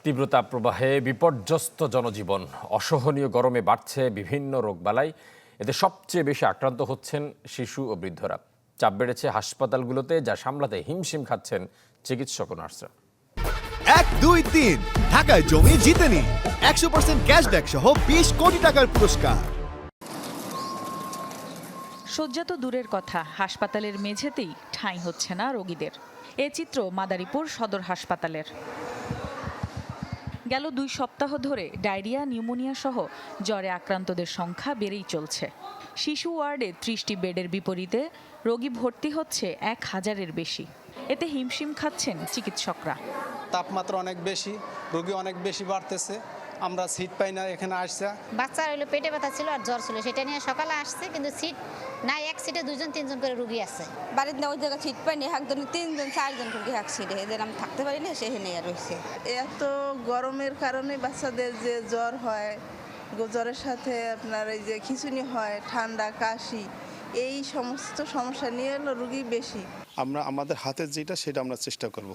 তীব্র তাপপ্রবাহে বিপর্যস্ত জনজীবন, অসহনীয় গরমে বাড়ছে বিভিন্ন রোগবালাই। এতে সবচেয়ে বেশি আক্রান্ত হচ্ছেন শিশু ও বৃদ্ধরা। চাপ বেড়েছে হাসপাতালগুলোতে, যা সামলাতে হিমশিম খাচ্ছেন চিকিৎসক ও নার্সরা। 1, 2, 3 ঢাকায় জমি জিতে নিন 100% ক্যাশব্যাক সহ 20 কোটি টাকার পুরস্কার। শয্যা তো দূরের কথা, হাসপাতালের মেঝেতেই ঠাঁই হচ্ছে না রোগীদের। এ চিত্র মাদারীপুর সদর হাসপাতালের। গেল 2 সপ্তাহ ধরে ডায়রিয়া, নিউমোনিয়া সহ জ্বরে আক্রান্তদের সংখ্যা বেড়েই চলছে। শিশু ওয়ার্ডে 30টি বেডের বিপরীতে রোগী ভর্তি হচ্ছে 1000-এর বেশি। এতে হিমশিম খাচ্ছেন চিকিৎসকরা। তাপমাত্রা অনেক বেশি, রোগী অনেক বেশি বাড়তেছে, আমরা সিট পাই না। এখানে আসছে বাচ্চার হলো পেটে ব্যথা ছিল আর জ্বর ছিল, সেটা নিয়ে সকালে আসছে, কিন্তু সিট না, এক সিটে 2-3 জন করে রোগী আছে। বাড়িতে ওই জায়গায় সিট পাইনি, একজন 3-4 রোগী এক সিটে, এদের আমি থাকতে পারি না, সেখানে আর রয়েছে। এত গরমের কারণে বাচ্চাদের যে জ্বর হয়, জ্বরের সাথে আপনার এই যে খিঁচুনি হয়, ঠান্ডা, কাশি, এই সমস্ত সমস্যা নিয়ে হলো রোগী বেশি। আমরা আমাদের হাতে যেটা সেটা আমরা চেষ্টা করব।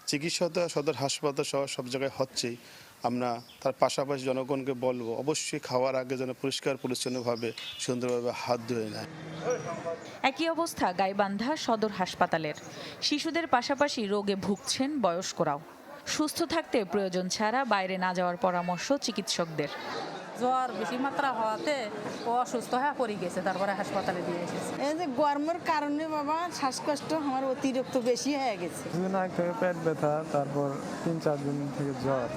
চিকিৎসা সদর হাসপাতাল সহ সব জায়গায় হচ্ছেই, আমরা তার পাশাপাশি জনগণকে বলবো অবশ্যই খাওয়ার আগে যেন পরিষ্কার পরিচ্ছন্নভাবে সুন্দরভাবে হাত ধুয়ে নেয়। একই অবস্থা গাইবান্ধা সদর হাসপাতালের। শিশুদের পাশাপাশি রোগে ভুগছেন বয়স্করাও। সুস্থ থাকতে প্রয়োজন ছাড়া বাইরে না যাওয়ার পরামর্শ চিকিৎসকদের। জ্বর বেশি মাত্রা হওয়াতে ও অসুস্থ হয়ে পড়ে গেছে, তারপরে হাসপাতালে দিয়ে এসেছে। এই যে গরমের কারণে বাবা শ্বাসকষ্ট আমার অতিরিক্ত বেশি হয়ে গেছে। কিছুদিন আগে থেকে পেট ব্যথা, তারপর 3-4 দিন থেকে জ্বর,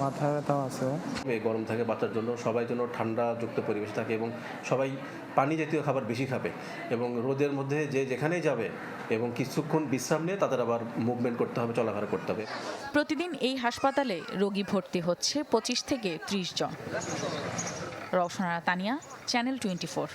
মাথা ব্যথাও আছে। এই গরম থাকে বাচ্চার জন্য, সবাই যেন ঠান্ডাযুক্ত পরিবেশ থাকে এবং সবাই পানি জাতীয় খাবার বেশি খাবে এবং রোদের মধ্যে যে যেখানেই যাবে এবং কিছুক্ষণ বিশ্রাম নিয়ে তাদের আবার মুভমেন্ট করতে হবে, চলাফেরা করতে হবে। প্রতিদিন এই হাসপাতালে রোগী ভর্তি হচ্ছে 25 থেকে 30 জন। রওশনা তানিয়া, চ্যানেল 24।